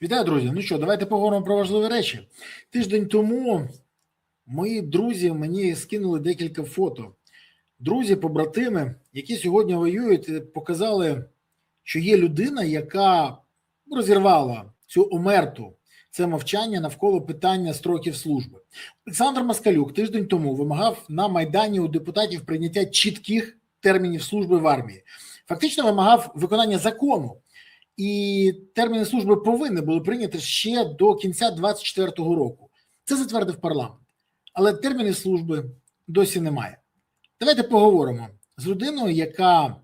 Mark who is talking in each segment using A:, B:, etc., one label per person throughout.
A: Вітаю, друзі. Ну що, давайте поговоримо про важливі речі. Тиждень тому мої друзі мені скинули декілька фото. Друзі, побратими, які сьогодні воюють, показали, що є людина, яка розірвала цю омерту, це мовчання навколо питання строків служби. Олександр Москалюк тиждень тому вимагав на Майдані у депутатів прийняття чітких термінів служби в армії. Фактично вимагав виконання закону. І терміни служби повинні були прийняті ще до кінця 2024 року. Це затвердив парламент. Але термінів служби досі немає. Давайте поговоримо з людиною, яка,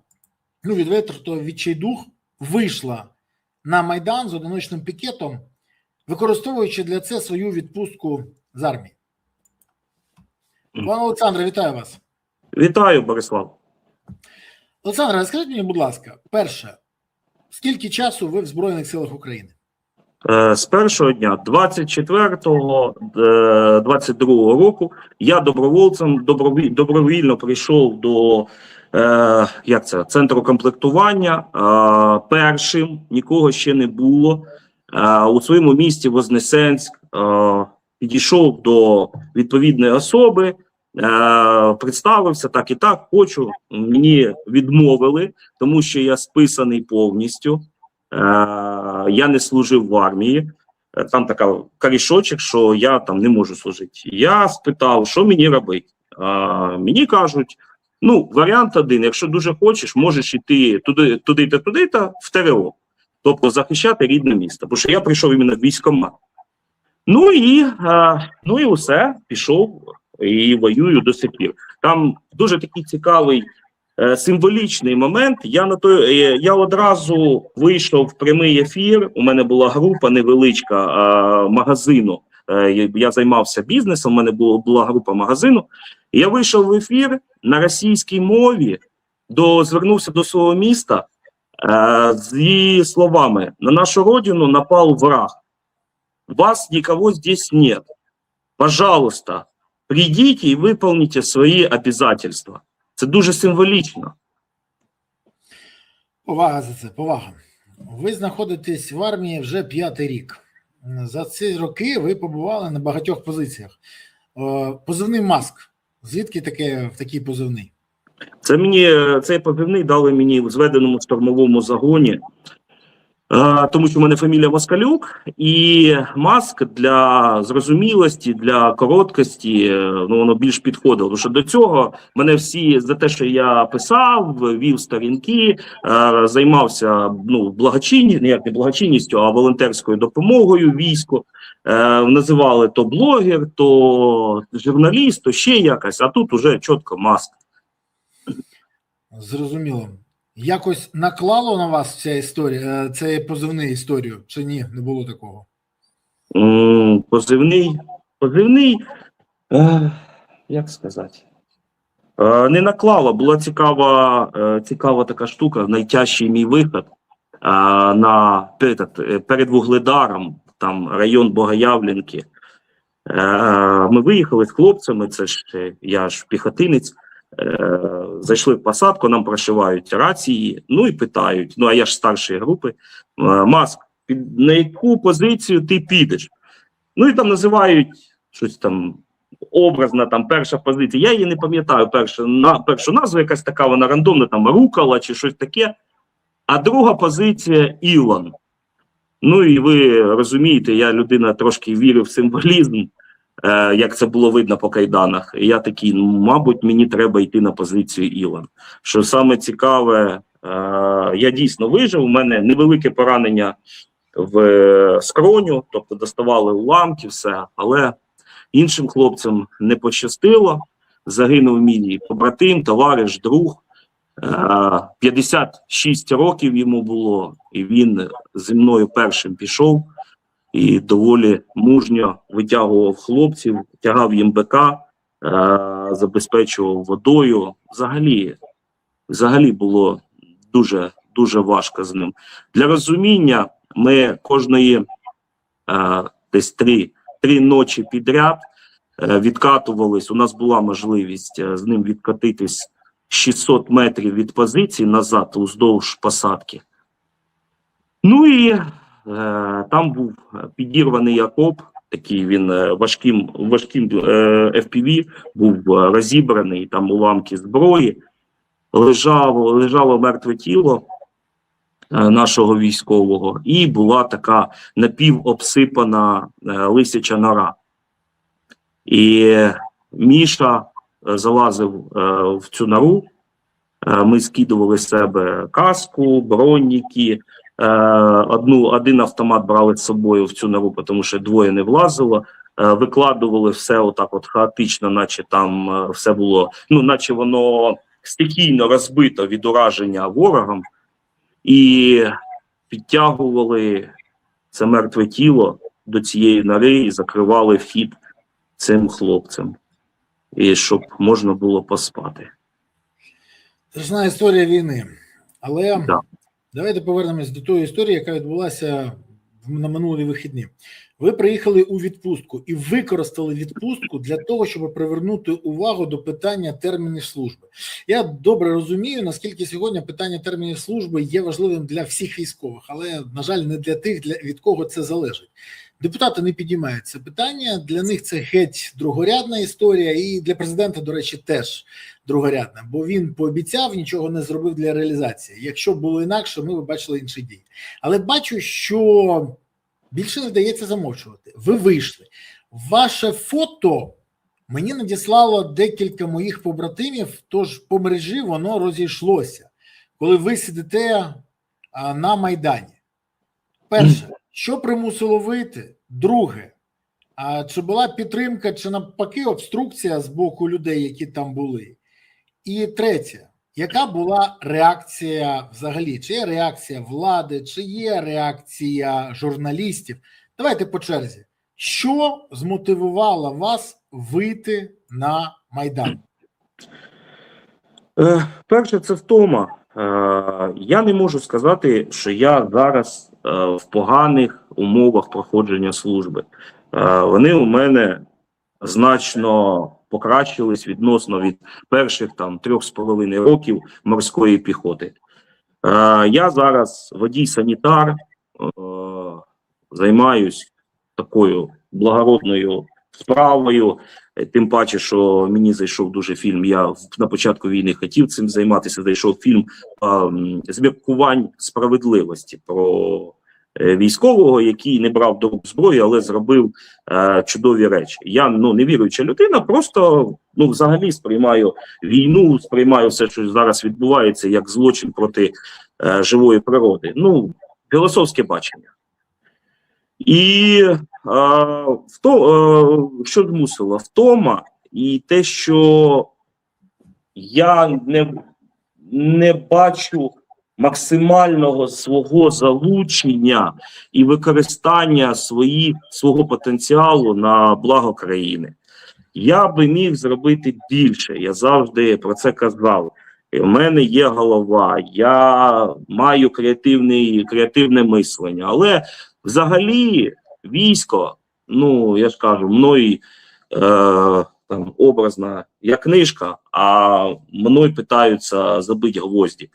A: відверто відчайдух, вийшла на Майдан з одиночним пікетом, використовуючи для це свою відпустку з армії. Пане Олександре, вітаю вас.
B: Вітаю, Борислав.
A: Олександре, скажіть мені, будь ласка, перше, скільки часу ви в Збройних силах України?
B: З першого дня, 24-го, 22-го року, я добровольцем добровільно прийшов до центру комплектування. Першим, нікого ще не було. У своєму місті Вознесенськ підійшов до відповідної особи, представився так і так, хочу, мені відмовили, тому що я списаний повністю, я не служив в армії, там така корішочок, що я там не можу служити. Я спитав, що мені робити. Мені кажуть, варіант один, якщо дуже хочеш, можеш йти туди-то в ТРО, тобто захищати рідне місто, бо що я прийшов іменно в військкомат. Ну і усе, пішов і воюю до сих пір. Там дуже такий цікавий символічний момент. Я одразу вийшов в прямий ефір, у мене була група невеличка магазину, я займався бізнесом, у мене була група магазину, і я вийшов в ефір на російській мові, звернувся до свого міста зі словами: «На нашу родину напал враг, вас никого здесь нет, пожалуйста, прийдіть і виконайте свої обов'язки». Це дуже символічно.
A: Повага за це, повага. Ви знаходитесь в армії вже 5-й рік. За ці роки ви побували на багатьох позиціях. Позивний «Маск». Звідки такий позивний?
B: Цей позивний дали мені в зведеному штурмовому загоні, тому що в мене фамілія Москалюк, і Маск для зрозумілості, для короткості, воно більш підходило. Тому що до цього мене всі за те, що я писав, вів сторінки, займався не благочинністю, а волонтерською допомогою війську. Називали то блогер, то журналіст, то ще якось, а тут уже чітко Маск.
A: Зрозуміло. Якось наклало на вас ця історія, цей позивний історію, чи ні, не було такого?
B: Позивний, як сказати, не наклало, була цікава така штука, найтяжчий мій вихід перед Вугледаром, там район Богоявленки. Ми виїхали з хлопцями, я ж піхотинець, зайшли в посадку, нам прошивають рації, і питають, а я ж старшої групи: «Маск, на яку позицію ти підеш?» І там називають щось там образно, там перша позиція, я її не пам'ятаю, першу назву якась така, вона рандомна, там Рукола чи щось таке, а друга позиція Ілон. І ви розумієте, я людина трошки вірю в символізм, як це було видно по кайданах. І я такий, мабуть, мені треба йти на позицію Ілон. Що саме цікаве, я дійсно вижив, у мене невелике поранення в скроню, тобто доставали уламки, все, але іншим хлопцям не пощастило. Загинув мій побратим, товариш, друг. 56 років йому було, і він зі мною першим пішов і доволі мужньо витягував хлопців, тягав їм БК, забезпечував водою. Взагалі було дуже важко з ним. Для розуміння, ми кожної десь три ночі підряд відкатувались. У нас була можливість з ним відкатитись 600 метрів від позиції назад уздовж посадки. Ну і там був підірваний окоп, такий він важким FPV, був розібраний, там уламки зброї, лежало мертве тіло нашого військового, і була така напівобсипана лисяча нора. І Міша залазив в цю нору, ми скидували з себе каску, броніки, один автомат брали з собою в цю нору, тому що двоє не влазило, викладували все отак от хаотично, наче там все було, ну, наче воно стихійно розбито від ураження ворогом, і підтягували це мертве тіло до цієї нори і закривали вхід цим хлопцям, і щоб можна було поспати.
A: Страшна історія війни. Але
B: Да.
A: давайте повернемось до тої історії, яка відбулася на минулі вихідні. Ви приїхали у відпустку і використали відпустку для того, щоб привернути увагу до питання термінів служби. Я добре розумію, наскільки сьогодні питання термінів служби є важливим для всіх військових, але, на жаль, не для тих, від кого це залежить. Депутати не підіймають це питання, для них це геть другорядна історія, і для президента, до речі, теж другорядна, бо він пообіцяв, нічого не зробив для реалізації. Якщо б було інакше, ми б бачили інші дії. Але бачу, що більше не вдається замовчувати. Ви вийшли. Ваше фото мені надіслало декілька моїх побратимів, тож по мережі воно розійшлося, коли ви сидите на Майдані. Перше, що примусило вийти? Друге, чи була підтримка, чи навпаки обструкція з боку людей, які там були? І третє, яка була реакція взагалі? Чи є реакція влади, чи є реакція журналістів? Давайте по черзі. Що змотивувало вас вийти на Майдан?
B: Перше, це втома. Я не можу сказати, що я зараз в поганих умовах проходження служби. Вони у мене значно покращились відносно від перших там 3,5 років морської піхоти. Я зараз водій-санітар, займаюсь такою благородною справою, тим паче, що мені зайшов дуже фільм, я на початку війни хотів цим займатися, зайшов фільм «Зміркувань справедливості» про військового, який не брав до рук зброю, але зробив чудові речі. Я не віруюча людина, просто взагалі сприймаю війну, сприймаю все, що зараз відбувається, як злочин проти живої природи. Філософське бачення. І що змусило? Втома і те, що я не бачу максимального свого залучення і використання свого потенціалу на благо країни. Я би міг зробити більше, я завжди про це казав. У мене є голова, я маю креативне мислення, але взагалі військо, я ж кажу, мною там образна як книжка, а мною питаються забити гвозді.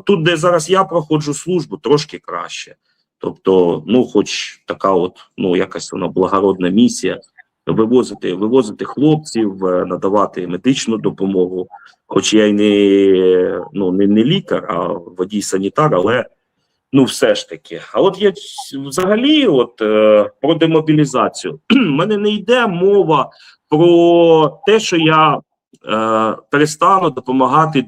B: Тут, де зараз я проходжу службу, трошки краще. Тобто, хоч така якась вона благородна місія, вивозити хлопців, надавати медичну допомогу. Хоч я й не лікар, а водій-санітар, але все ж таки. А от я взагалі про демобілізацію. У мене не йде мова про те, що я перестану допомагати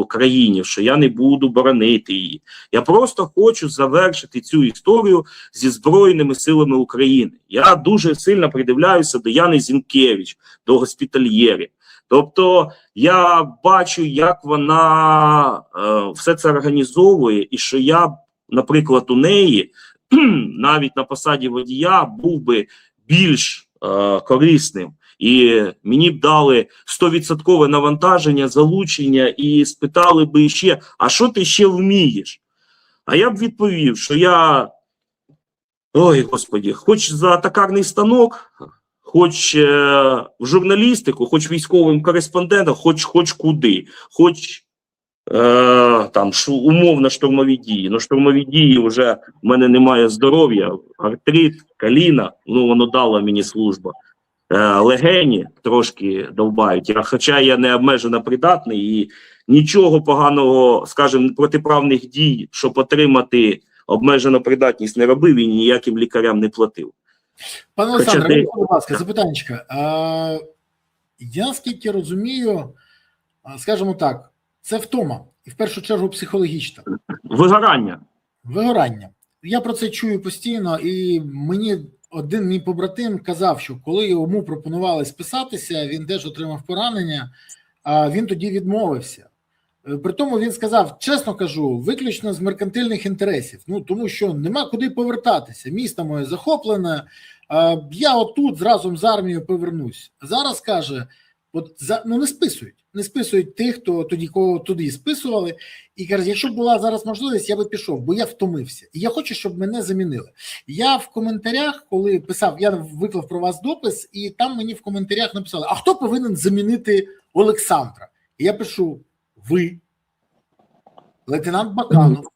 B: країні, що я не буду боронити її. Я просто хочу завершити цю історію зі Збройними силами України. Я дуже сильно придивляюся до Яни Зінкевич, до госпітальєрів. Тобто я бачу, як вона все це організовує, і що я, наприклад, у неї навіть на посаді водія був би більш корисним. І мені б дали 100% навантаження, залучення і спитали би ще, а що ти ще вмієш? А я б відповів, що я, хоч за токарний станок, хоч в журналістику, хоч військовим кореспондентом, хоч куди, хоч там умовно штурмові дії. Ну, штурмові дії вже в мене немає здоров'я, артрит, коліна, ну воно дало мені служба. Легені трошки довбають, хоча я не обмежено придатний і нічого поганого, скажімо, протиправних дій, щоб отримати обмежену придатність, не робив і ніяким лікарям не платив.
A: Пане Олександре, будь ласка, запитанечка. Я, скільки розумію, скажімо так, це втома, і в першу чергу психологічна.
B: Вигорання.
A: Вигорання. Я про це чую постійно, і мені один мій побратим казав, що коли йому пропонували списатися, він теж отримав поранення, а він тоді відмовився. При тому він сказав, чесно кажу, виключно з меркантильних інтересів, ну тому що нема куди повертатися, місто моє захоплене, я отут разом з армією повернусь. Зараз каже, ну не списують тих, хто тоді кого туди списували, і каже, якщо б була зараз можливість, я би пішов, бо я втомився, і я хочу, щоб мене замінили. Я в коментарях, коли писав, я виклав про вас допис, і там мені в коментарях написали, а хто повинен замінити Олександра? І я пишу, ви, лейтенант Баканов,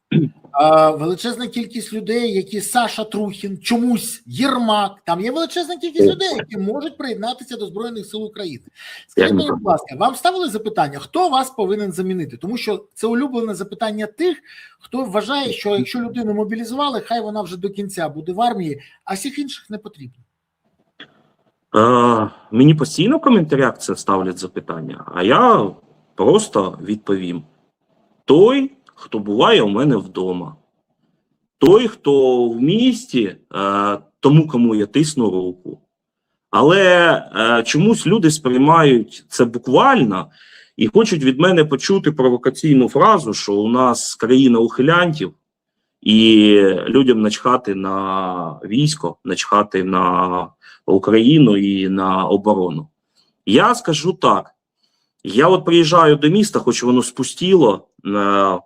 A: величезна кількість людей, які Саша Трухін, чомусь Єрмак, там є величезна кількість людей, які можуть приєднатися до Збройних сил України. Скажіть мені, будь ласка, вам ставили запитання, хто вас повинен замінити? Тому що це улюблене запитання тих, хто вважає, що якщо людину мобілізували, хай вона вже до кінця буде в армії, а всіх інших не потрібно.
B: Мені постійно в коментарях це ставлять запитання, а я просто відповім. Той, хто буває у мене вдома. Той, хто в місті, тому, кому я тисну руку. Але чомусь люди сприймають це буквально і хочуть від мене почути провокаційну фразу, що у нас країна ухилянтів, і людям начхати на військо, начхати на Україну і на оборону. Я скажу так. Я от приїжджаю до міста, хоч воно спустіло,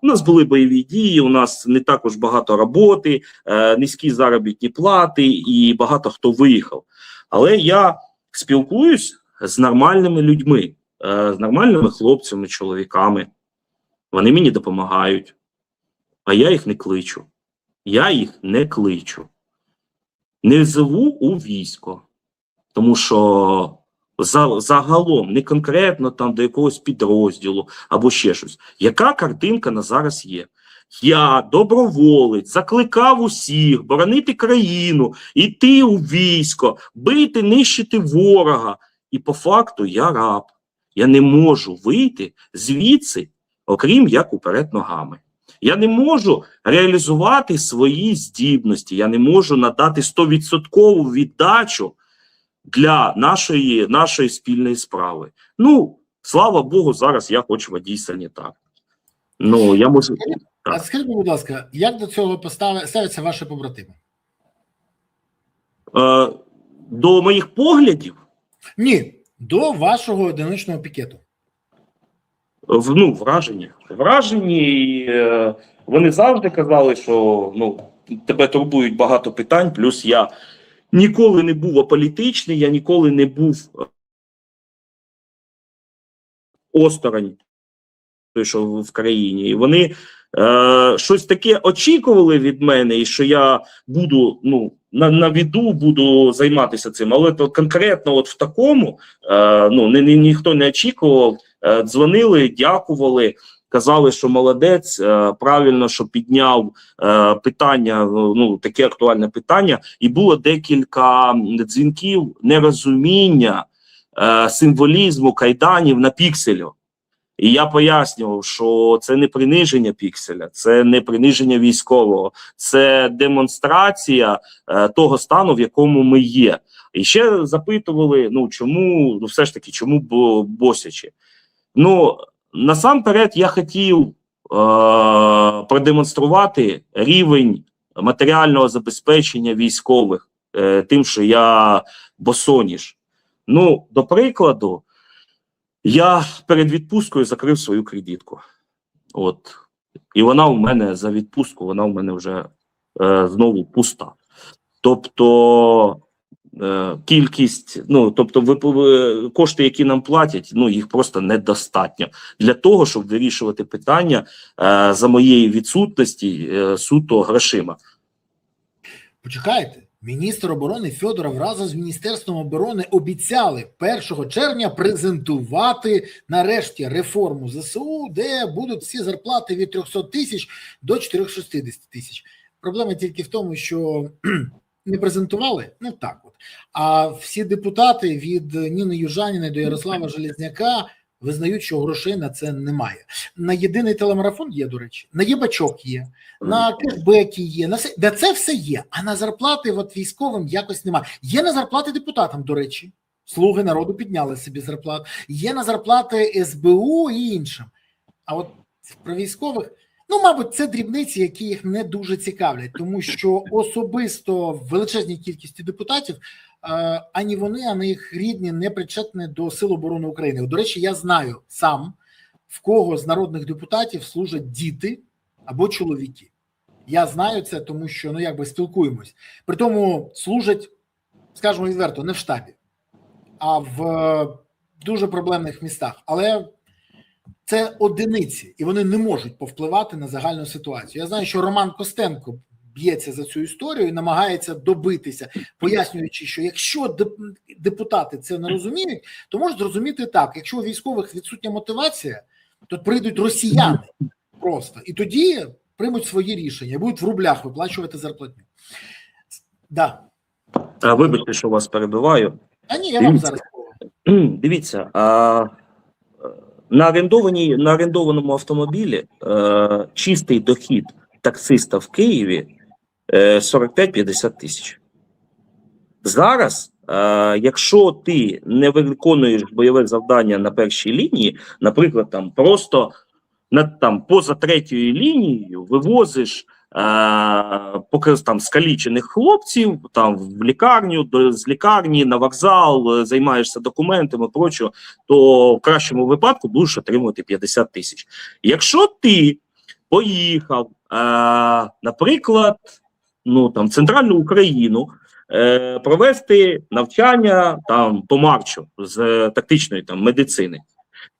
B: у нас були бойові дії, у нас не також багато роботи, низькі заробітні плати і багато хто виїхав. Але я спілкуюсь з нормальними людьми, з нормальними хлопцями, чоловіками. Вони мені допомагають, а я їх не кличу. Я їх не кличу. Не зову у військо, тому що загалом, не конкретно там до якогось підрозділу або ще щось. Яка картинка на зараз є? Я, доброволець, закликав усіх боронити країну, йти у військо, бити, нищити ворога. І по факту я раб. Я не можу вийти звідси, окрім як уперед ногами. Я не можу реалізувати свої здібності, я не можу надати 100% віддачу для нашої спільної справи. Ну, слава Богу, зараз я хоч водій санітар. Ну, я можу...
A: А скажіть, будь ласка, як до цього ставляться ваші побратими?
B: До моїх поглядів?
A: Ні, до вашого одиночного пікету.
B: Ну, вражені. Вражені, вони завжди казали, що ну, тебе турбують багато питань, плюс я ніколи не був аполітичний, я ніколи не був осторонь, що в країні. І вони щось таке очікували від мене, і що я буду на віду, буду займатися цим. Але то конкретно от в такому ніхто не очікував. Дзвонили, дякували, казали, що молодець, правильно, що підняв питання, таке актуальне питання. І було декілька дзвінків нерозуміння символізму кайданів на пікселю. І я пояснював, що це не приниження пікселя, це не приниження військового, це демонстрація того стану, в якому ми є. І ще запитували, чому, все ж таки, чому босячи. Насамперед я хотів продемонструвати рівень матеріального забезпечення військових тим, що я босоніж. До прикладу, я перед відпусткою закрив свою кредитку. І вона у мене за відпустку, вона у мене вже знову пуста. Тобто кількість, ну тобто кошти, які нам платять, ну їх просто недостатньо для того, щоб вирішувати питання за моєї відсутності суто грошима.
A: Почекайте, міністр оборони Федоров разом з Міністерством оборони обіцяли 1 червня презентувати нарешті реформу ЗСУ, де будуть всі зарплати від 300 тисяч до 460 тисяч. Проблема тільки в тому, що не презентували, ну так от. А всі депутати від Ніни Южаніної до Ярослава Железняка визнають, що грошей на це немає. На єдиний телемарафон є, до речі, на єбачок є, на кешбеки є, на все, де це все є, а на зарплати от військовим якось немає. Є на зарплати депутатам, до речі, слуги народу підняли собі зарплат, є на зарплати СБУ і іншим. А от про військових, ну, мабуть, це дрібниці, які їх не дуже цікавлять, тому що особисто в величезній кількості депутатів ані вони, ані їх рідні не причетні до Сил оборони України. До речі, я знаю сам, в кого з народних депутатів служать діти або чоловіки. Я знаю це, тому що, ну, якби спілкуємось. При тому служать, скажімо відверто, не в штабі, а в дуже проблемних містах. Але це одиниці, і вони не можуть повпливати на загальну ситуацію. Я знаю, що Роман Костенко б'ється за цю історію і намагається добитися, пояснюючи, що якщо депутати це не розуміють, то можуть зрозуміти так, якщо у військових відсутня мотивація, то прийдуть росіяни просто, і тоді приймуть свої рішення, і будуть в рублях виплачувати зарплатню. Да.
B: Вибачте, що вас перебиваю.
A: А ні, я вам зараз
B: говорю. Дивіться, на орендованому автомобілі чистий дохід таксиста в Києві 45-50 тисяч. Зараз, якщо ти не виконуєш бойове завдання на першій лінії, наприклад, там просто поза третьою лінією вивозиш поки там скалічених хлопців там в лікарню, з лікарні на вокзал, займаєшся документами, прочого, то в кращому випадку будеш отримувати 50 тисяч. Якщо ти поїхав, наприклад, ну там в Центральну Україну, провести навчання там по марчу з тактичної там медицини,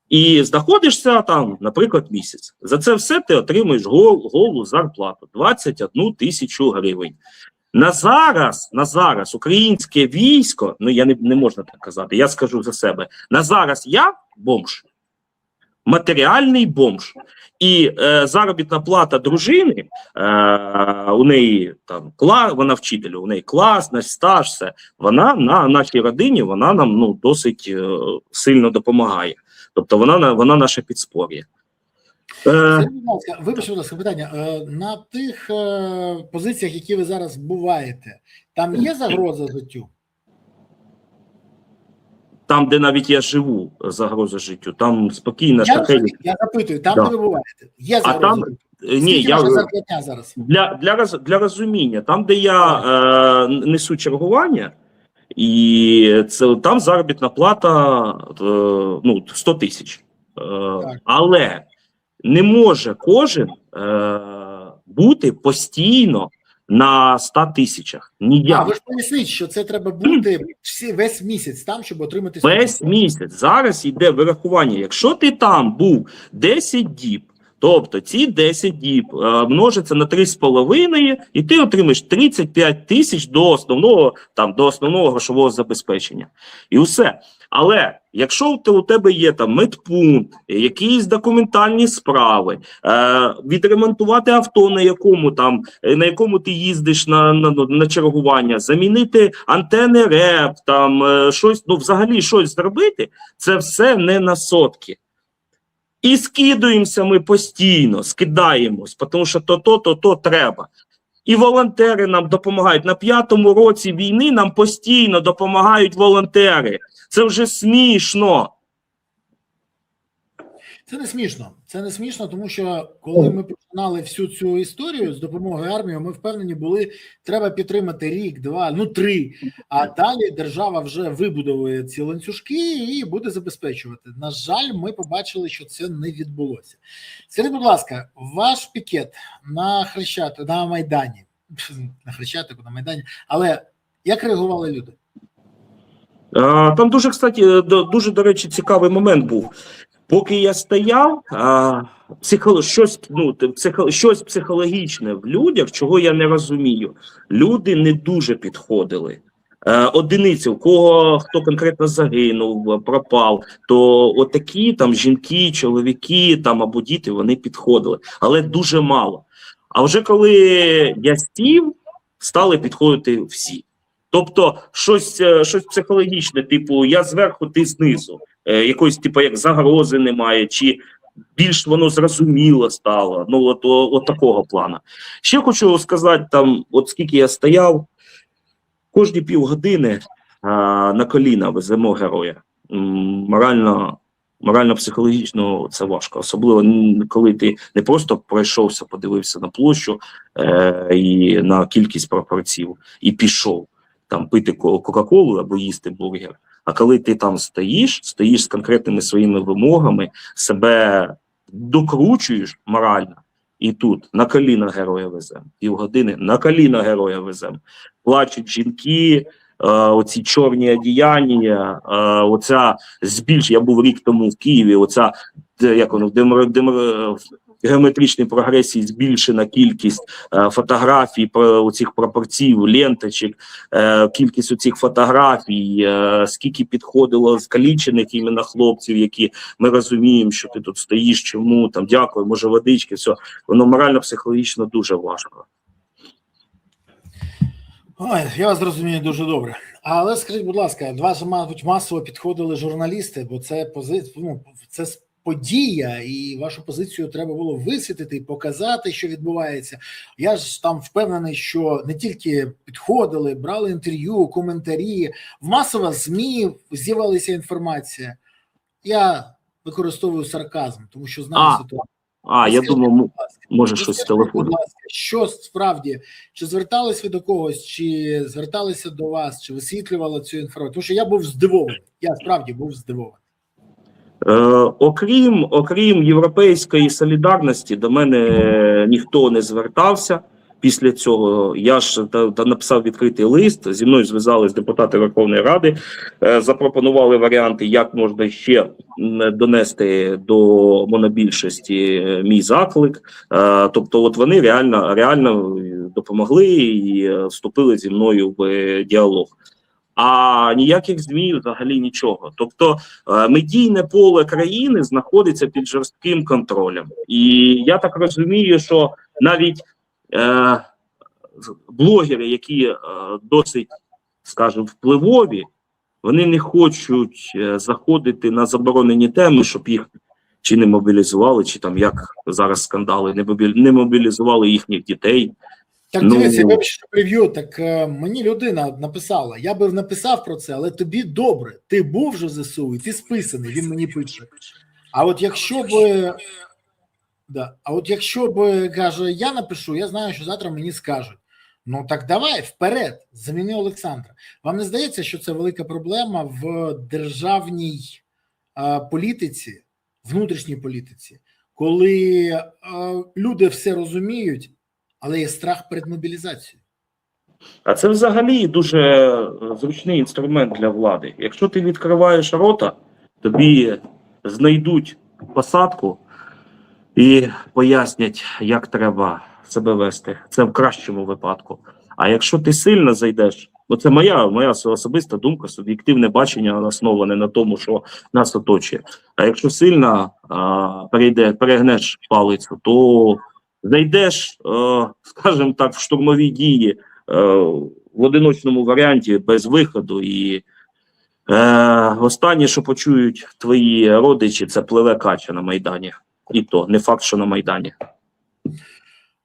B: і знаходишся там, наприклад, місяць. За це все ти отримуєш голу зарплату 21 тисячу гривень. На зараз українське військо, ну я не можна так казати, я скажу за себе. На зараз я бомж. Матеріальний бомж. І заробітна плата дружини, у неї там вона вчитель, у неї класність, стаж, все. Вона на нашій родині, вона нам ну досить сильно допомагає. Тобто вона наше підспор'я.
A: Вибачте, будь ласка, питання. На тих позиціях, які ви зараз буваєте, там є загроза життю?
B: Там, де навіть я живу, загроза життю, там спокійно.
A: Я запитую, там, де ви буваєте, є загроза життю?
B: Ні,
A: зараз?
B: Для розуміння, там, де я несу чергування, і там заробітна плата ну, 100 тисяч. Але не може кожен бути постійно на 100 тисячах. Ніяк.
A: Ви ж поясніть, що це треба бути весь місяць там, щоб отримати...
B: Весь місяць. Зараз йде вирахування. Якщо ти там був 10 діб, тобто ці 10 діб множиться на 3,5, і ти отримаєш 35 тисяч до основного грошового забезпечення. І все. Але якщо у тебе є там медпункт, якісь документальні справи, відремонтувати авто, на якому ти їздиш на чергування, замінити антени РЕП, там щось, ну взагалі щось зробити, це все не на сотки. І скидаємося ми постійно, скидаємось, тому що то треба. І волонтери нам допомагають. На 5-му році війни нам постійно допомагають волонтери. Це вже смішно.
A: Це не смішно, тому що коли ми починали всю цю історію з допомогою армії, ми впевнені були, треба підтримати рік, 2, ну 3, а далі держава вже вибудовує ці ланцюжки і буде забезпечувати. На жаль, ми побачили, що це не відбулося. Скажіть, будь ласка, ваш пікет на Хрещатику, на Майдані, на Хрещатику, на Майдані, але як реагували люди?
B: Там дуже, кстати, дуже, до речі, цікавий момент був. Поки я стояв, щось психологічне в людях, чого я не розумію. Люди не дуже підходили. Одиниці, у кого хто конкретно загинув, пропав, то отакі там жінки, чоловіки там або діти, вони підходили, але дуже мало. А вже коли я сів, стали підходити всі. Тобто щось психологічне, типу я зверху, ти знизу, якоїсь типу як загрози немає, чи більш воно зрозуміло стало, ну от такого плану. Ще хочу сказати, там, от скільки я стояв, кожні півгодини на коліна веземо героя. Морально-психологічно це важко. Особливо, коли ти не просто пройшовся, подивився на площу і на кількість прапорців і пішов там пити Кока-Колу або їсти бургер. А коли ти там стоїш з конкретними своїми вимогами, себе докручуєш морально, і тут на коліна героя веземо. Півгодини на коліна героя веземо. Плачуть жінки, оці чорні одіяння, оця я був рік тому в Києві, оця, як воно, в геометричній прогресії збільшена кількість фотографій, оцих пропорцій, ленточок, кількість оцих фотографій, скільки підходило скалічених іменно хлопців, які ми розуміємо, що ти тут стоїш, чому, там, дякую, може водички, все. Воно морально-психологічно дуже важко.
A: Ой, я вас розумію дуже добре. Але скажіть, будь ласка, до вас, мабуть, масово підходили журналісти, бо це це подія, і вашу позицію треба було висвітлити і показати, що відбувається. Я ж там впевнений, що не тільки підходили, брали інтерв'ю, коментарі, в масово ЗМІ з'явилася інформація. Я використовую сарказм, тому що знаю ситуацію.
B: Я думав, може щось з телефону.
A: Що справді, чи звертались ви до когось, чи зверталися до вас, чи висвітлювали цю інформацію? Тому що я був здивований, я справді був здивований.
B: Окрім Європейської солідарності, до мене ніхто не звертався. Після цього я ж написав відкритий лист, зі мною зв'язались депутати Верховної Ради, запропонували варіанти, як можна ще донести до монобільшості мій заклик. Тобто от вони реально допомогли і вступили зі мною в діалог. А ніяких ЗМІ взагалі нічого. Тобто медійне поле країни знаходиться під жорстким контролем. І я так розумію, що навіть блогери, які досить, скажімо, впливові, вони не хочуть заходити на заборонені теми, щоб їх чи не мобілізували, чи там, як зараз скандали, не мобілізували їхніх дітей.
A: Так, дивіться, я що прев'ю, так мені людина написала, я би написав про це, але тобі добре, ти був вже ЗСУ, і ти списаний, він мені пише. А от якщо б, каже, я напишу, я знаю, що завтра мені скажуть. Ну так давай, вперед, заміни Олександра. Вам не здається, що це велика проблема в державній політиці, внутрішній політиці, коли люди все розуміють, але є страх перед мобілізацією?
B: А це взагалі дуже зручний інструмент для влади. Якщо ти відкриваєш рота, тобі знайдуть посадку і пояснять, як треба себе вести. Це в кращому випадку. А якщо ти сильно зайдеш, це моя особиста думка, суб'єктивне бачення, основане на тому, що нас оточує. А якщо сильно перегнеш палицю, то зайдеш, скажімо так, в штурмові дії в одиночному варіанті без виходу, і останнє, що почують твої родичі, це пливе кача на Майдані. І то не факт, що на Майдані.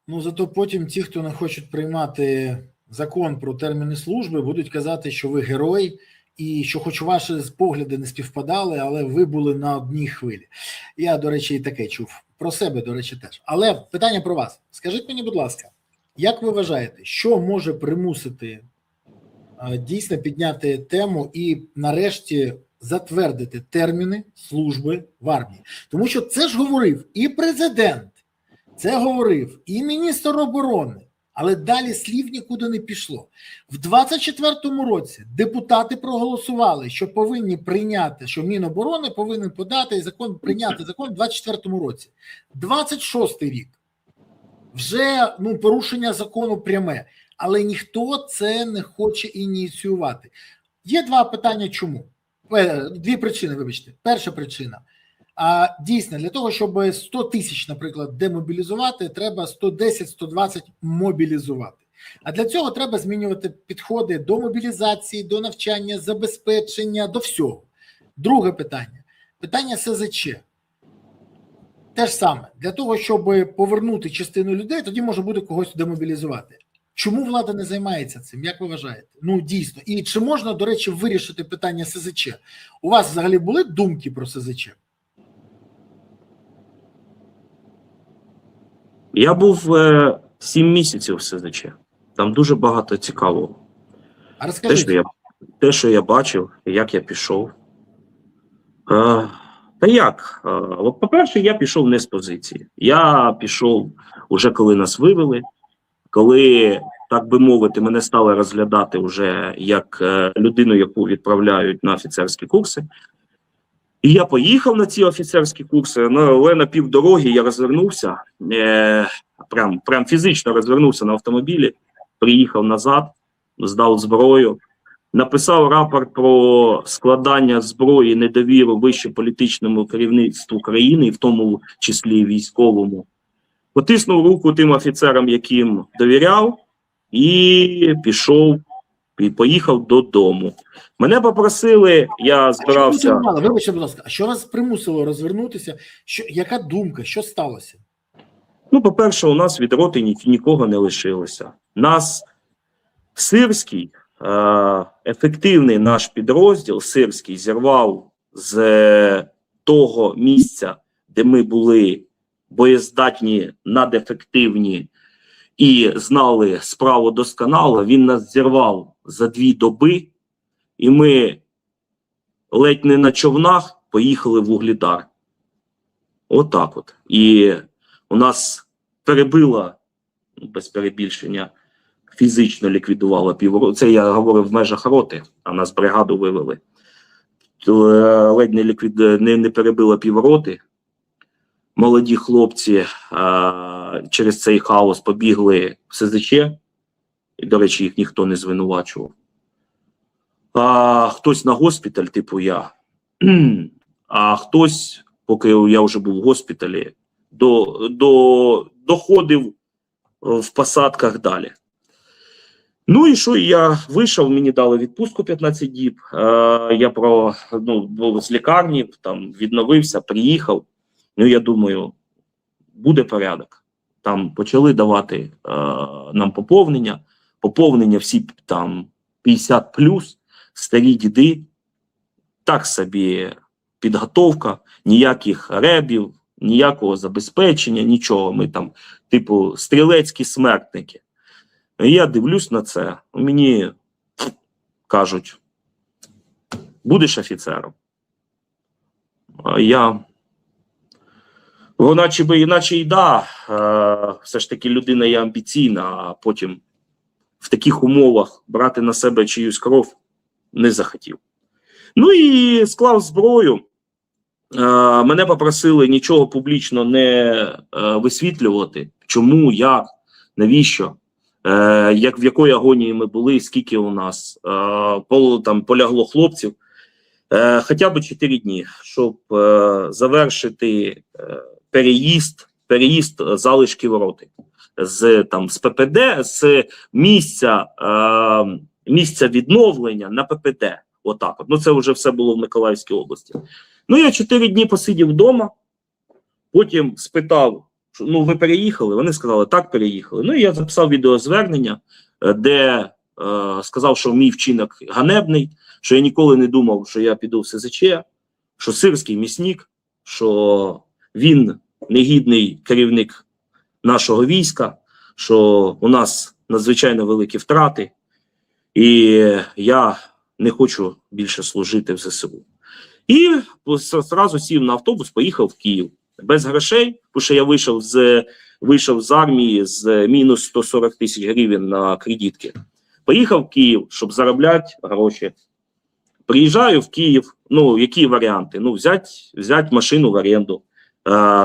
A: Ну, зато потім ті, хто не хочуть приймати закон про терміни служби, будуть казати, що ви герой, і що хоч ваші погляди не співпадали, але ви були на одній хвилі. Я, до речі, і таке чув. Про себе, до речі, теж. Але питання про вас. Скажіть мені, будь ласка, як ви вважаєте, що може примусити дійсно підняти тему і нарешті затвердити терміни служби в армії? Тому що це ж говорив і президент, це говорив і міністр оборони, Але далі слів нікуди не пішло. В 24-му році депутати проголосували, що повинні прийняти, що Міноборони повинен подати закон, прийняти закон в 24-му році. 26-й рік. Вже порушення закону пряме, але ніхто це не хоче ініціювати. Є два питання чому. Дві причини, вибачте. Перша причина. Дійсно, для того, щоб 100 тисяч, наприклад, демобілізувати, треба 110-120 мобілізувати. А для цього треба змінювати підходи до мобілізації, до навчання, забезпечення, до всього. Друге питання. Питання СЗЧ. Те ж саме. Для того, щоб повернути частину людей, тоді може буде когось демобілізувати. Чому влада не займається цим? Як ви вважаєте? Дійсно. І чи можна, до речі, вирішити питання СЗЧ? У вас взагалі були думки про СЗЧ?
B: Я був 7 місяців в СЗЧ. Там дуже багато цікавого.
A: А розкажіть.
B: Те, що я бачив, як я пішов. Та як? По-перше, я пішов не з позиції. Я пішов уже коли нас вивели, коли, так би мовити, мене стали розглядати вже як людину, яку відправляють на офіцерські курси. І я поїхав на ці офіцерські курси, але на півдороги я розвернувся, прям фізично розвернувся на автомобілі, приїхав назад, здав зброю, написав рапорт про складання зброї, недовіру вище політичному керівництву країни, в тому числі військовому. Потиснув руку тим офіцерам, яким довіряв, і пішов, і поїхав додому. Мене попросили, я збирався...
A: Вибачте, будь ласка, а що вас примусило розвернутися? Яка думка? Що сталося?
B: По-перше, у нас від роти нікого не лишилося. Нас Сирський, ефективний наш підрозділ, Сирський, зірвав з того місця, де ми були боєздатні, надефективні і знали справу досконало. Він нас зірвав за 2 доби, і ми ледь не на човнах поїхали в Вугледар. Отак от. І у нас перебила, без перебільшення, фізично ліквідувала півроти. Це я говорив в межах роти, а нас бригаду вивели. Ледь не перебила півроти. Молоді хлопці через цей хаос побігли в СЗЧ. І, до речі, їх ніхто не звинувачував. Хтось на госпіталь, типу я. А хтось, поки я вже був в госпіталі, доходив в посадках далі. І що, я вийшов, мені дали відпустку 15 діб, я був з лікарні, там відновився, приїхав, я думаю, буде порядок. Там почали давати нам поповнення всі там 50+, старі діди, так собі підготовка, ніяких ребів, ніякого забезпечення, нічого. Ми там, типу, стрілецькі смертники. І я дивлюсь на це, мені кажуть, будеш офіцером. А я, іначе і да, все ж таки людина є амбіційна, а потім в таких умовах брати на себе чиюсь кров не захотів. І склав зброю. Мене попросили нічого публічно не висвітлювати. Чому, як, навіщо, в якої агонії ми були, скільки у нас там полягло хлопців. Хоча б 4 дні, щоб завершити переїзд залишків роти з ППД, з місця відновлення на ППД. Отак от. Це вже все було в Миколаївській області. Я 4 дні посидів вдома, потім спитав, ви переїхали? Вони сказали, так, переїхали. І я записав відеозвернення, де сказав, що мій вчинок ганебний, що я ніколи не думав, що я піду в СЗЧ, що Сирський міснік, що він негідний керівник нашого війська, що у нас надзвичайно великі втрати, і я не хочу більше служити в ЗСУ. І зразу сів на автобус, поїхав в Київ. Без грошей, тому що я вийшов з вийшов з армії з мінус 140 тисяч гривень на кредитки. Поїхав в Київ, щоб заробляти гроші. Приїжджаю в Київ, ну, які варіанти? Ну, взять машину в оренду,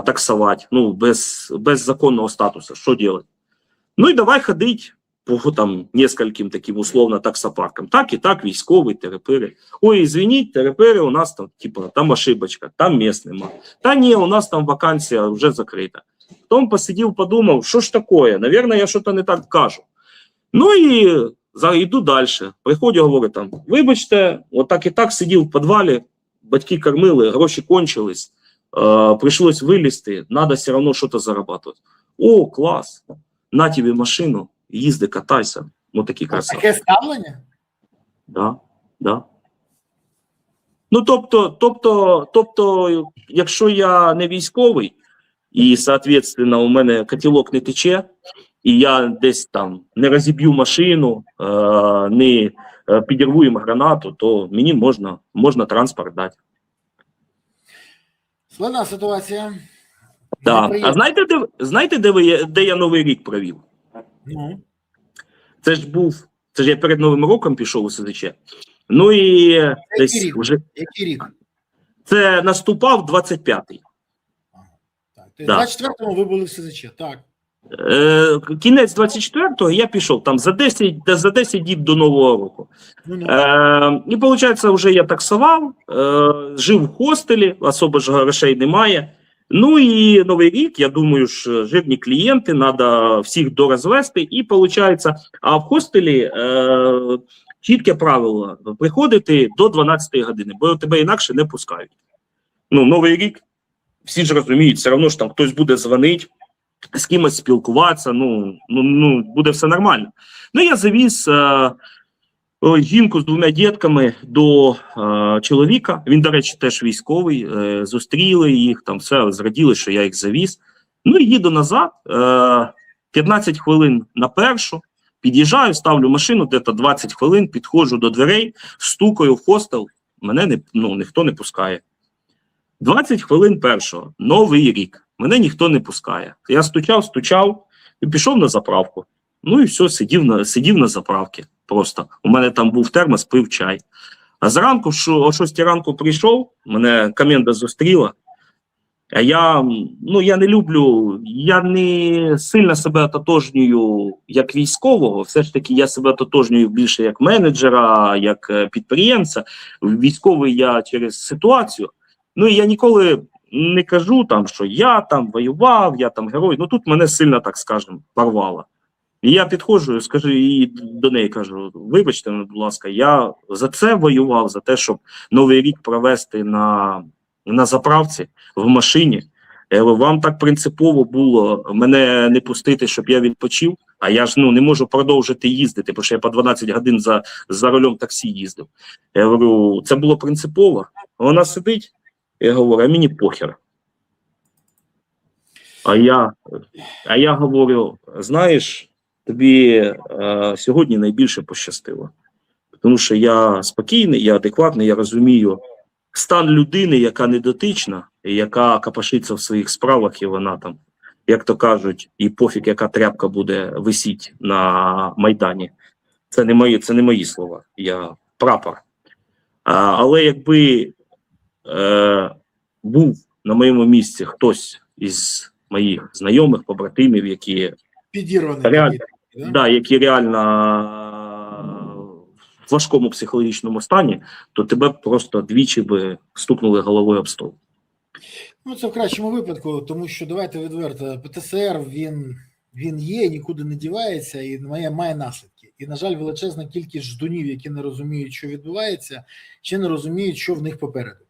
B: таксувати, ну, без законного статусу, що робити? Ну, і давай ходить по там нескольким таким условно таксопаркам. Так і так, військовий, терепири. Ой, извините, терепири, у нас там, типу, там ошибочка, там місць нема. Та ні, у нас там вакансія вже закрита. Потім посидів, подумав, що ж таке, навірно, я щось не так кажу. Ну і йду далі. Приходжу, говорю там, вибачте, отак і так сидів в підвалі, батьки кормили, гроші кончились, прийшлось вилізти, треба все одно щось заробляти. О, клас, на тобі машину, їзди, катайся. Ось такі красавці.
A: Таке ставлення?
B: Да, да. Ну, тобто, якщо я не військовий, і, соответственно, у мене котілок не тече, і я десь там не розіб'ю машину, не підірву їм гранату, то мені можна транспорт дати.
A: Складна ситуація.
B: Да. А знаєте, де я Новий рік провів?
A: Ну.
B: Це ж я перед Новим роком пішов у СЗЧ. Ну і десь
A: рік?
B: вже...
A: Який рік?
B: Це наступав 25-й.
A: Так. Да. 24-му ви були в СЗЧ, так.
B: Кінець 24-го я пішов там за 10 діб до Нового року. І, виходить, вже я таксував, жив в хостелі, особо ж грошей немає. Ну і Новий рік, я думаю, що жирні клієнти, треба всіх дорозвести. І, виходить, а в хостелі чітке правило – приходити до 12 години, бо тебе інакше не пускають. Ну, Новий рік, всі ж розуміють, все одно ж там хтось буде дзвонити, з кимось спілкуватися, ну буде все нормально. Ну, я завіз жінку з 2 дітками до чоловіка, він, до речі, теж військовий, зустріли їх, там все, зраділи, що я їх завіз. Ну, і їду назад, 15 хвилин на першу, під'їжджаю, ставлю машину, десь 20 хвилин, підходжу до дверей, стукаю в хостел, мене ніхто не пускає. 20 хвилин першого, Новий рік. Мене ніхто не пускає. Я стучав і пішов на заправку. Ну і все, сидів на заправці просто. У мене там був термос, пив чай. А зранку, о 6 ранку прийшов, мене коменда зустріла. А я не люблю, я не сильно себе ототожнюю як військового, все ж таки я себе ототожнюю більше як менеджера, як підприємця. Військовий я через ситуацію. Ну і я ніколи не кажу там, що я там воював, я там герой. Ну тут мене сильно, так скажемо, порвало. І я підходжу, і до неї кажу, вибачте, будь ласка, я за це воював, за те, щоб Новий рік провести на заправці, в машині. Вам так принципово було мене не пустити, щоб я відпочив, а я ж не можу продовжити їздити, бо що я по 12 годин за рулем таксі їздив. Я говорю, це було принципово. Вона сидить, я говорю, а мені похер. А я говорю, знаєш, тобі сьогодні найбільше пощастило. Тому що я спокійний, я адекватний, я розумію стан людини, яка недотична, яка капашиться в своїх справах, і вона там, як то кажуть, і пофіг, яка тряпка буде висіти на Майдані. Це не мої слова, я прапор. Але якби був на моєму місці хтось із моїх знайомих, побратимів, які які реально в важкому психологічному стані, то тебе просто двічі би стукнули головою об стол.
A: Ну, це в кращому випадку, тому що, давайте відверто, ПТСР, він є, нікуди не дівається і має наслідки. І, на жаль, величезна кількість ждунів, які не розуміють, що відбувається, чи не розуміють, що в них попереду.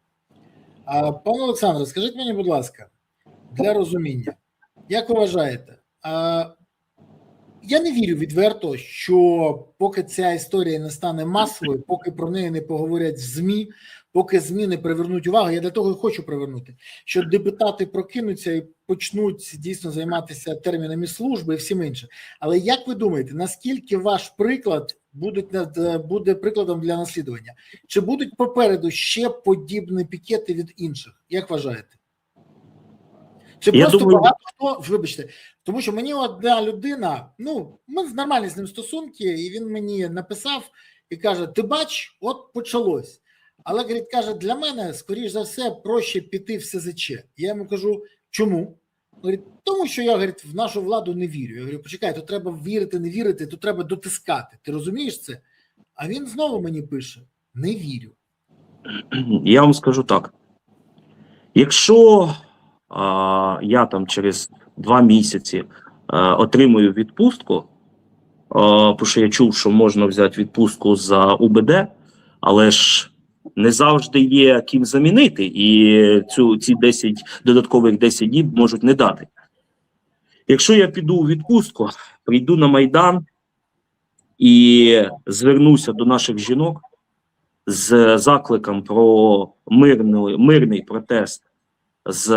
A: Пане Олександре, скажіть мені, будь ласка, для розуміння, як ви вважаєте, я не вірю відверто, що поки ця історія не стане масовою, поки про неї не поговорять в ЗМІ, поки ЗМІ не привернуть увагу, я для того і хочу привернути, що депутати прокинуться і почнуть дійсно займатися термінами служби і всім іншим. Але як ви думаєте, наскільки ваш приклад буде прикладом для наслідування? Чи будуть попереду ще подібні пікети від інших? Як вважаєте? Чи
B: Я
A: просто
B: думаю,
A: багато хто, вибачте, тому що мені одна людина, ну, ми нормальні з ним стосунки, і він мені написав і каже: ти бач, от почалось. Але, говорить, каже, для мене, скоріш за все, проще піти в СЗЧ. Я йому кажу, чому? Говорить, тому що я, говорить, в нашу владу не вірю. Я говорю, почекай, тут треба вірити, не вірити, тут треба дотискати. Ти розумієш це? А він знову мені пише, не вірю.
B: я вам скажу так. Якщо я там через 2 місяці отримую відпустку, тому що я чув, що можна взяти відпустку за УБД, але ж не завжди є ким замінити, і ці додаткових 10 діб можуть не дати. Якщо я піду у відпустку, прийду на Майдан і звернуся до наших жінок з закликом про мирний протест з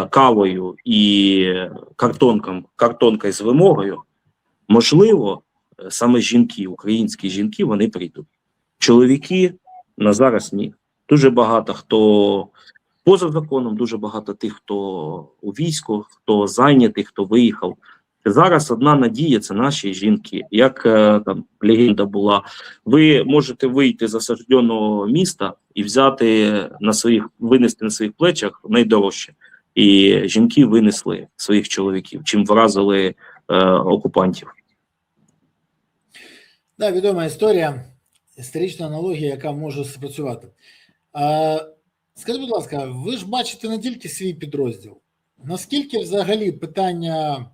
B: кавою і картонкою з вимогою, можливо, саме жінки, українські жінки, вони прийдуть. Чоловіки на зараз ні. Дуже багато хто поза законом, дуже багато тих, хто у війську, хто зайнятий, хто виїхав. Зараз одна надія – це наші жінки. Як там легенда була, ви можете вийти з осажденого міста і винести на своїх плечах найдорожче. І жінки винесли своїх чоловіків, чим вразили окупантів.
A: Так, відома історія, історична аналогія, яка може спрацювати. Скажіть, будь ласка, ви ж бачите не тільки свій підрозділ. Наскільки взагалі питання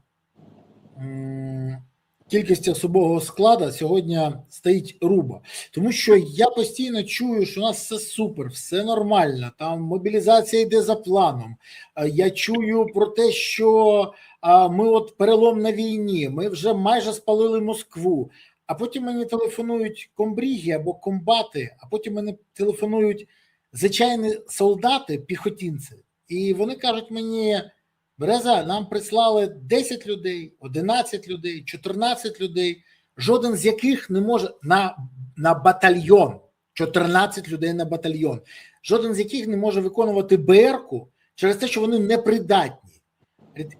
A: кількості особового складу сьогодні стоїть руба? Тому що я постійно чую, що у нас все супер, все нормально, там мобілізація йде за планом. Я чую про те, що ми от перелом на війні, ми вже майже спалили Москву. А потім мені телефонують комбріги або комбати, а потім мені телефонують звичайні солдати, піхотинці. І вони кажуть мені: Береза, нам прислали 10 людей, 11 людей, 14 людей, жоден з яких не може на батальйон, 14 людей на батальйон, жоден з яких не може виконувати БР-ку через те, що вони непридатні.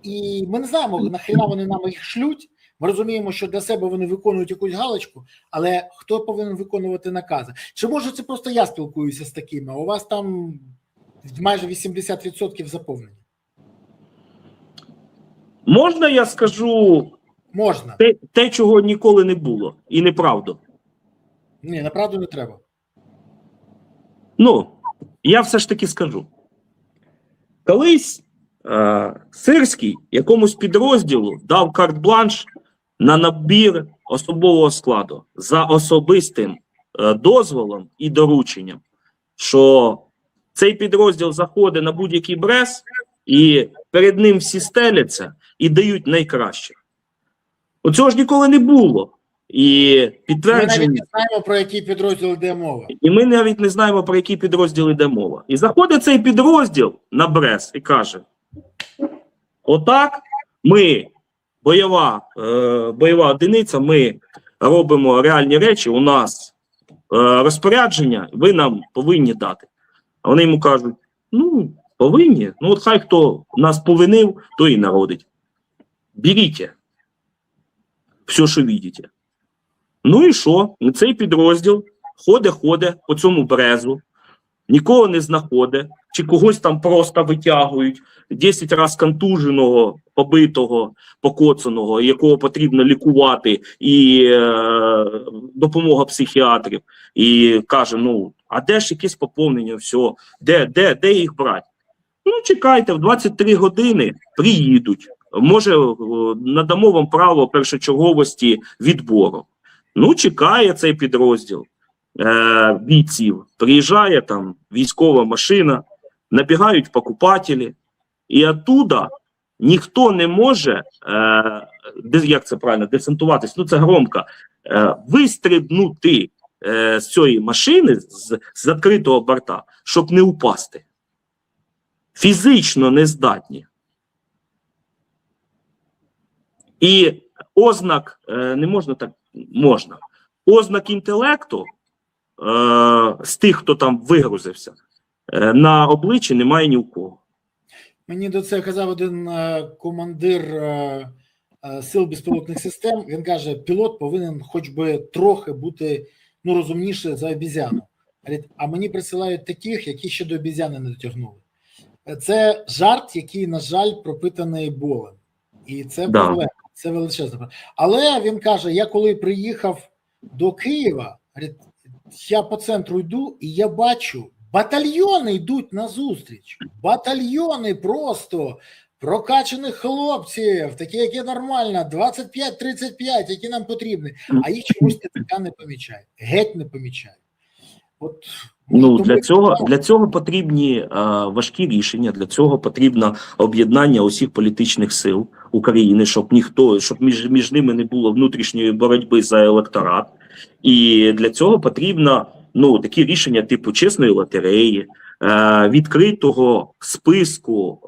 A: І ми не знаємо, нахрена вони нам їх шлють. Ми розуміємо, що для себе вони виконують якусь галочку, але хто повинен виконувати накази? Чи може це просто я спілкуюся з такими, а у вас там майже 80% заповнені?
B: Можна я скажу
A: Можна.
B: те, чого ніколи не було, і неправду?
A: Ні, направду не треба.
B: Ну, я все ж таки скажу. Колись Сирський якомусь підрозділу дав карт-бланш на набір особового складу за особистим дозволом і дорученням, що цей підрозділ заходить на будь-який брез, і перед ним всі стеляться і дають найкращих. Оцього ж ніколи не було. І підтвердження...
A: Ми навіть не знаємо, про який підрозділ йде мова.
B: І ми навіть не знаємо, про який підрозділ йде мова. І заходить цей підрозділ на брез і каже: отак, ми, бойова одиниця, ми робимо реальні речі, у нас розпорядження, ви нам повинні дати. А вони йому кажуть: ну, повинні, ну от хай хто нас повинив, то і народить. Беріть все, що бачите. Ну і що? Цей підрозділ ходить по цьому брезу, нікого не знаходить, чи когось там просто витягують, 10 разів контуженого, побитого, покоцаного, якого потрібно лікувати, і допомога психіатрів. І каже: ну, а де ж якесь поповнення, все, де їх брати? Ну, чекайте, в 23 години приїдуть. Може, надамо вам право першочерговості відбору. Ну, чекає цей підрозділ бійців. Приїжджає там військова машина, набігають покупателі, і оттуда ніхто не може, як це правильно, десантуватись, ну це громко, вистрибнути з цієї машини, з закритого борта, щоб не упасти. Фізично не здатні. І ознак, не можна так, можна, ознак інтелекту з тих, хто там вигрузився, на обличчі немає ні у кого.
A: Мені до цього казав один командир сил безпілотних систем. Він каже, пілот повинен хоч би трохи бути розумніше за обізяну. А мені присилають таких, які ще до обізяни не дотягнули. Це жарт, який, на жаль, пропитаний болем. І це проблема, це величезна проблема. Але він каже, я коли приїхав до Києва, я по центру йду, і я бачу, батальйони йдуть на зустріч. Батальйони просто прокачаних хлопців, такі, які нормально, 25-35, які нам потрібні. А їх чомусь ТЦК не помічає. Геть не помічає. От,
B: для цього потрібні важкі рішення, для цього потрібно об'єднання усіх політичних сил України, щоб між ними не було внутрішньої боротьби за електорат. І для цього потрібно такі рішення типу чесної лотереї, відкритого списку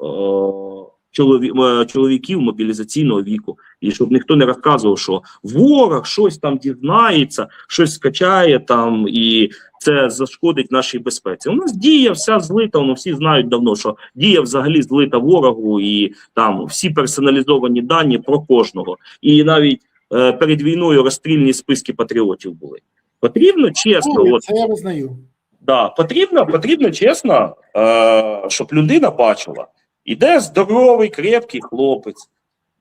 B: чоловіків мобілізаційного віку. І щоб ніхто не розказував, що ворог щось там дізнається, щось скачає там, і це зашкодить нашій безпеці. У нас дія вся злита, всі знають давно, що дія взагалі злита ворогу, і там всі персоналізовані дані про кожного. І навіть перед війною розстрільні списки патріотів були. Потрібно чесно.
A: Це я визнаю.
B: Да, потрібно чесно, щоб людина бачила. Іде здоровий, крепкий хлопець.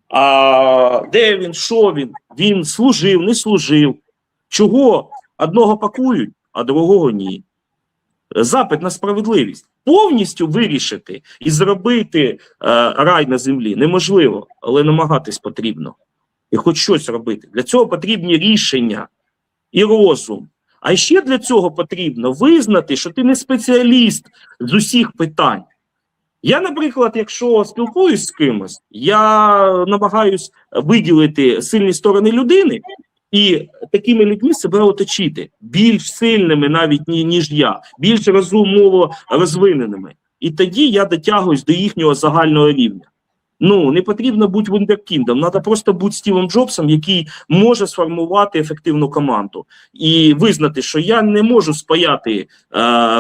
B: А де він, що він? Він служив, не служив. Чого? Одного пакують, а другого ні. Запит на справедливість. Повністю вирішити і зробити рай на землі неможливо, але намагатись потрібно. І хоч щось робити. Для цього потрібні рішення і розум. А ще для цього потрібно визнати, що ти не спеціаліст з усіх питань. Я, наприклад, якщо спілкуюсь з кимось, я намагаюсь виділити сильні сторони людини і такими людьми себе оточити, більш сильними навіть, ніж я, більш розумово розвиненими. І тоді я дотягуюсь до їхнього загального рівня. Не потрібно бути вундеркіндом, треба просто бути Стівом Джобсом, який може сформувати ефективну команду. І визнати, що я не можу спаяти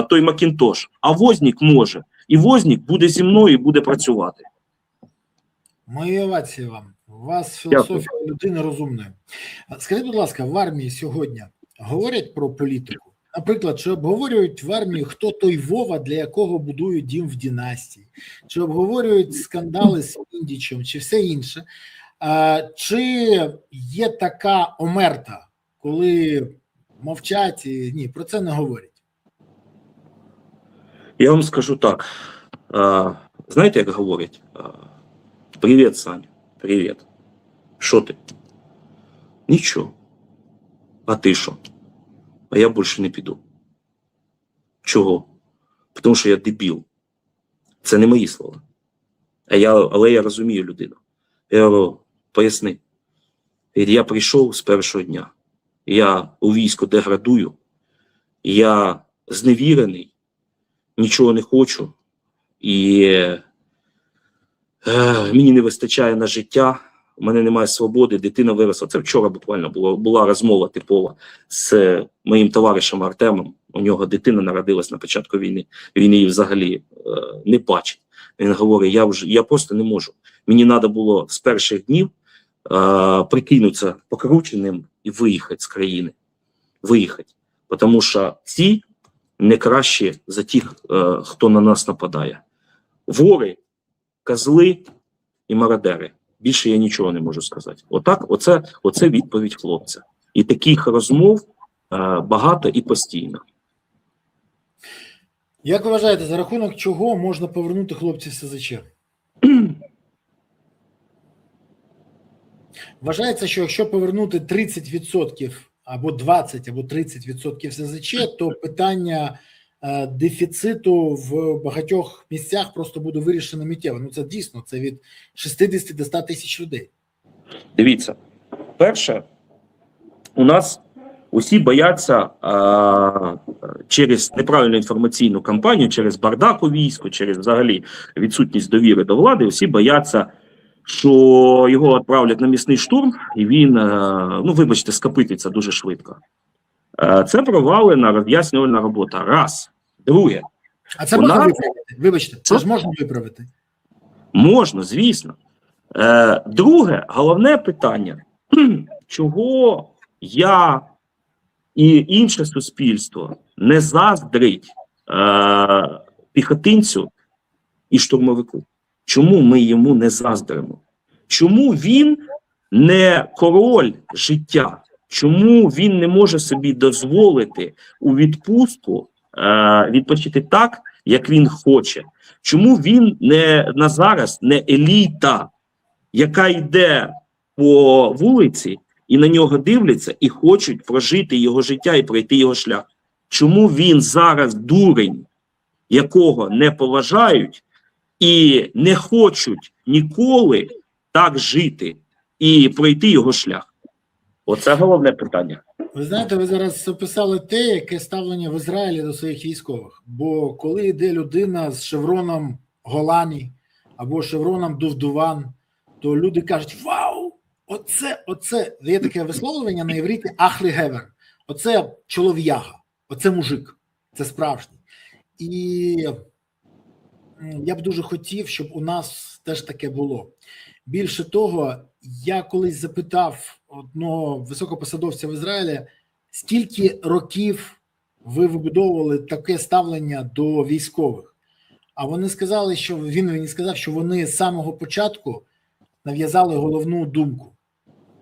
B: той Макінтош, а Вознік може. І Вознік буде зі мною і буде працювати.
A: Мої овації вам. У вас філософія людини розумної. Скажіть, будь ласка, в армії сьогодні говорять про політику? Наприклад, чи обговорюють в армії, хто той Вова, для якого будують дім в династії? Чи обговорюють скандали з Індічем, чи все інше? Чи є така омерта, коли мовчать і ні, про це не говорять?
B: Я вам скажу так. Знаєте, як говорять? Привіт, Саня. Привіт. Що ти? Нічого. А ти що? А я більше не піду. Чого? Тому що я дебіл. Це не мої слова. Але я розумію людину. Я говорю, поясни. Я прийшов з першого дня. Я у війську деградую. Я зневірений. Нічого не хочу. І мені не вистачає на життя. У мене немає свободи, дитина виросла. Це вчора буквально була розмова типова з моїм товаришем Артемом. У нього дитина народилась на початку війни. Він її взагалі не бачить. Він говорить, я просто не можу. Мені треба було з перших днів прикинутися покрученим і виїхати з країни. Виїхати. Тому що ці не кращі за тих, хто на нас нападає. Вори, козли і мародери. Більше я нічого не можу сказати. Оце відповідь хлопця. І таких розмов багато і постійно.
A: Як ви вважаєте, за рахунок чого можна повернути хлопців з СЗЧ? Вважається, що якщо повернути 30% або 20, або 30% СЗЧ, то питання дефіциту в багатьох місцях просто буде вирішено миттєво. Це дійсно, це від 60 до 100 тисяч людей.
B: Дивіться, перше, у нас усі бояться через неправильну інформаційну кампанію, через бардак у війську, через взагалі відсутність довіри до влади, усі бояться, що його відправлять на м'ясний штурм, і він, вибачте, скопититься дуже швидко. Це провалена роз'яснювальна робота. Раз. Друге.
A: А це можна виправити? Вибачте, це ж можна виправити.
B: Можна, звісно. Друге, головне питання, чого я і інше суспільство не заздрить піхотинцю і штурмовику? Чому ми йому не заздримо? Чому він не король життя? Чому він не може собі дозволити у відпустку відпочити так, як він хоче? Чому він на зараз не еліта, яка йде по вулиці і на нього дивляться і хочуть прожити його життя і пройти його шлях? Чому він зараз дурень, якого не поважають і не хочуть ніколи так жити і пройти його шлях? Оце головне питання.
A: Ви знаєте, ви зараз описали те, яке ставлення в Ізраїлі до своїх військових. Бо коли йде людина з шевроном Голані або шевроном Дувдуван, то люди кажуть: вау, оце, є таке висловлення на івриті ахлі гевер. Оце чолов'яга, оце мужик, це справжній. І я б дуже хотів, щоб у нас теж таке було. Більше того, я колись запитав одного високопосадовця в Ізраїлі, скільки років ви вибудовували таке ставлення до військових? А вони сказали, що він мені сказав, що вони з самого початку нав'язали головну думку,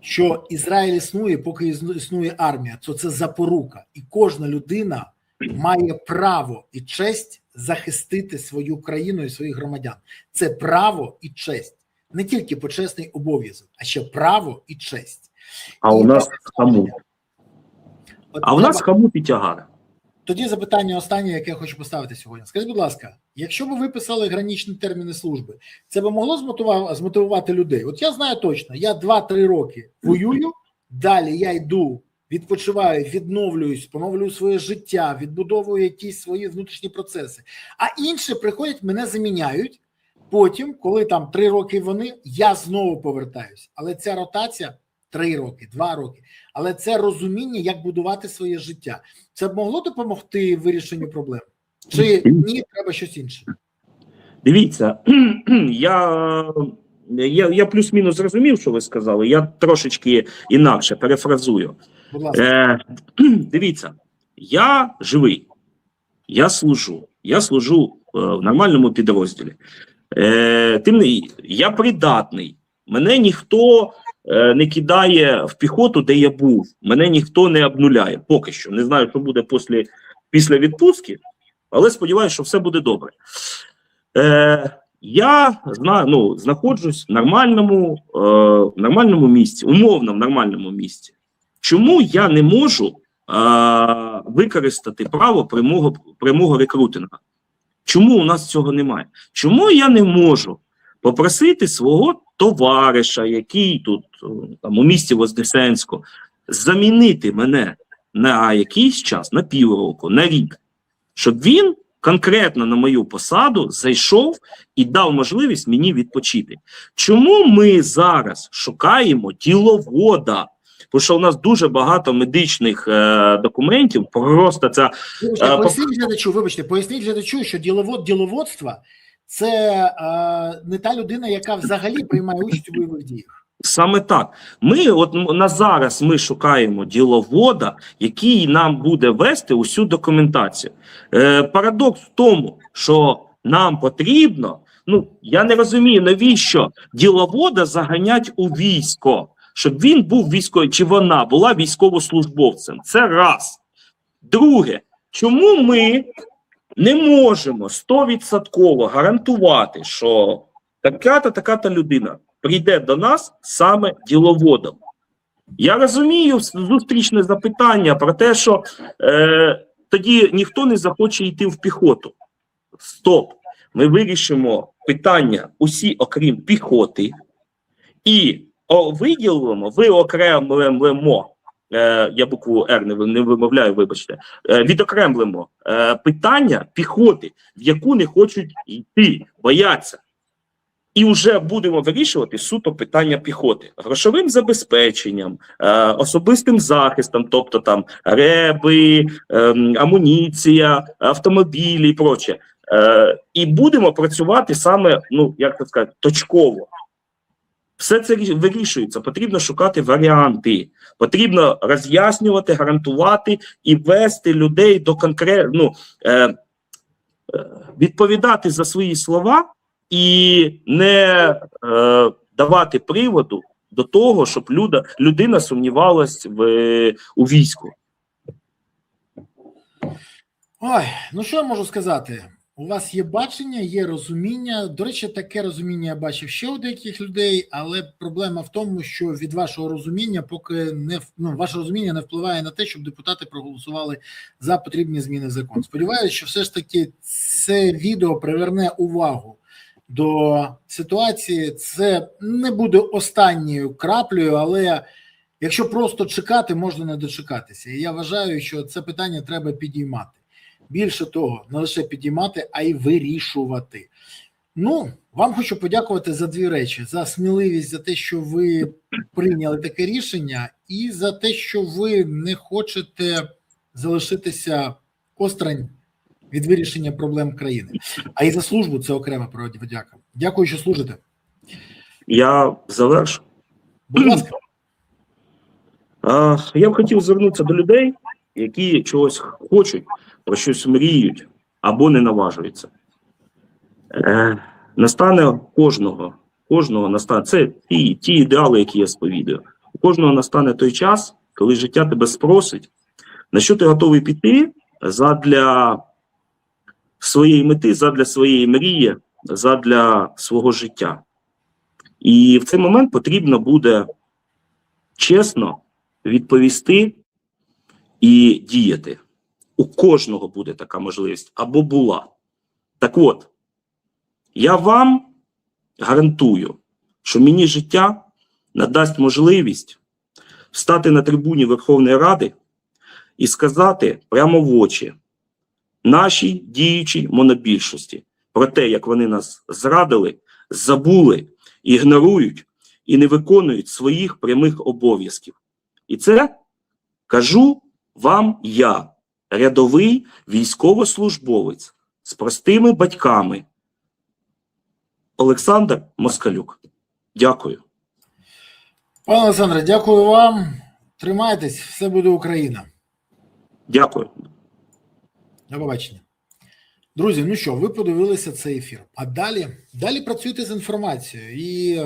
A: що Ізраїль існує, поки існує армія. Це запорука. І кожна людина має право і честь захистити свою країну і своїх громадян. Це право і честь. Не тільки почесний обов'язок, а ще право і честь.
B: А у нас хамут. А у нас хамут і тягар.
A: Тоді запитання останнє, яке я хочу поставити сьогодні. Скажіть, будь ласка, якщо б ви писали граничні терміни служби, це б могло змотивувати людей? От я знаю точно, я 2-3 роки воюю, далі я йду, відпочиваю, відновлююсь, поновлюю своє життя, відбудовую якісь свої внутрішні процеси. А інші приходять, мене заміняють, потім, коли там 3 роки вони, я знову повертаюсь. Але ця ротація 3 роки, 2 роки. Але це розуміння, як будувати своє життя. Це б могло допомогти вирішенню проблем? Чи ні, треба щось інше?
B: Дивіться, я плюс-мінус зрозумів, що ви сказали. Я трошечки інакше перефразую.
A: Будь ласка.
B: Дивіться, я живий, я служу в нормальному підрозділі. Я придатний. Мене ніхто не кидає в піхоту, де я був. Мене ніхто не обнуляє. Поки що. Не знаю, що буде після відпустки, але сподіваюся, що все буде добре. Я знаходжусь в нормальному місці, умовно в нормальному місці. Чому я не можу використати право прямого рекрутингу? Чому у нас цього немає? Чому я не можу попросити свого товариша, який тут там, у місті Вознесенську, замінити мене на якийсь час, на півроку, на рік, щоб він конкретно на мою посаду зайшов і дав можливість мені відпочити? Чому ми зараз шукаємо діловода? Тому що у нас дуже багато медичних документів, просто це...
A: Поясніть глядачу, що діловодства – це не та людина, яка взагалі приймає участь у бойових діях.
B: Саме так. Зараз ми шукаємо діловода, який нам буде вести усю документацію. Парадокс в тому, що нам потрібно, я не розумію, навіщо діловода заганять у військо, щоб він був військовий, чи вона була військовослужбовцем. Це раз. Друге, чому ми не можемо 100% гарантувати, що така-та людина прийде до нас саме діловодом? Я розумію зустрічне запитання про те, що тоді ніхто не захоче йти в піхоту. Стоп! Ми вирішимо питання усі, окрім піхоти, і виокремлемо, я букву «Р» не вимовляю, вибачте, відокремлемо питання піхоти, в яку не хочуть йти, бояться. І вже будемо вирішувати суто питання піхоти. Грошовим забезпеченням, особистим захистом, тобто там реби, амуніція, автомобілі і проче. І будемо працювати саме, ну, як це сказати, точково. Все це вирішується, потрібно шукати варіанти, потрібно роз'яснювати, гарантувати і вести людей до конкретно, відповідати за свої слова і не давати приводу до того, щоб людина сумнівалась у війську.
A: Ой, ну що я можу сказати? У вас є бачення, є розуміння. До речі, таке розуміння я бачив ще у деяких людей, але проблема в тому, що від вашого розуміння поки ваше розуміння не впливає на те, щоб депутати проголосували за потрібні зміни в закон. Сподіваюся, що все ж таки це відео приверне увагу до ситуації. Це не буде останньою краплею, але якщо просто чекати, можна не дочекатися. І я вважаю, що це питання треба підіймати. Більше того, не лише підіймати, а й вирішувати. Ну, вам хочу подякувати за дві речі. За сміливість, за те, що ви прийняли таке рішення, і за те, що ви не хочете залишитися осторонь від вирішення проблем країни. А і за службу це окрема подяка. Дякую, що служите.
B: Я завершу.
A: Будь ласка.
B: Я б хотів звернутися до людей, які чогось хочуть, про щось мріють або не наважуються. Настане кожного настане, це ті ідеали, які я сповідую. У кожного настане той час, коли життя тебе спросить, на що ти готовий піти задля своєї мети, задля своєї мрії, задля свого життя. І в цей момент потрібно буде чесно відповісти і діяти. У кожного буде така можливість, або була. Так от, я вам гарантую, що мені життя надасть можливість встати на трибуні Верховної Ради і сказати прямо в очі нашій діючій монобільшості про те, як вони нас зрадили, забули, ігнорують і не виконують своїх прямих обов'язків. І це кажу вам я, рядовий військовослужбовець з простими батьками Олександр Москалюк. Дякую.
A: Пане Олександре, дякую вам. Тримайтесь, все буде Україна.
B: Дякую.
A: До побачення. Друзі, ну що, ви подивилися цей ефір. А далі працюйте з інформацією і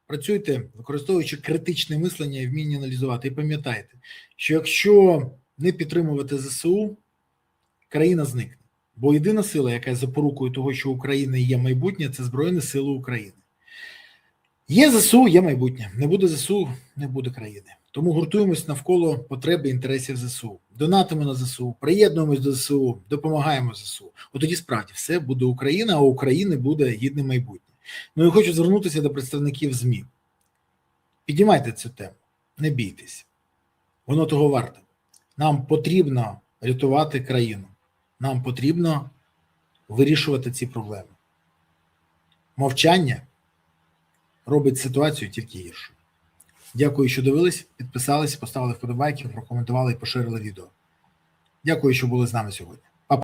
A: працюйте, використовуючи критичне мислення і вміння аналізувати. І пам'ятайте, що якщо не підтримувати ЗСУ, країна зникне. Бо єдина сила, яка є запорукою того, що Україна є майбутнє, це Збройні Сили України. Є ЗСУ, є майбутнє. Не буде ЗСУ, не буде країни. Тому гуртуємось навколо потреб і інтересів ЗСУ. Донатимо на ЗСУ, приєднуємось до ЗСУ, допомагаємо ЗСУ. От тоді справді все буде Україна, а у України буде гідне майбутнє. Ну і хочу звернутися до представників ЗМІ. Піднімайте цю тему, не бійтесь. Воно того варте. Нам потрібно рятувати країну. Нам потрібно вирішувати ці проблеми. Мовчання робить ситуацію тільки гіршою. Дякую, що дивились, підписались, поставили вподобайки, прокоментували і поширили відео. Дякую, що були з нами сьогодні.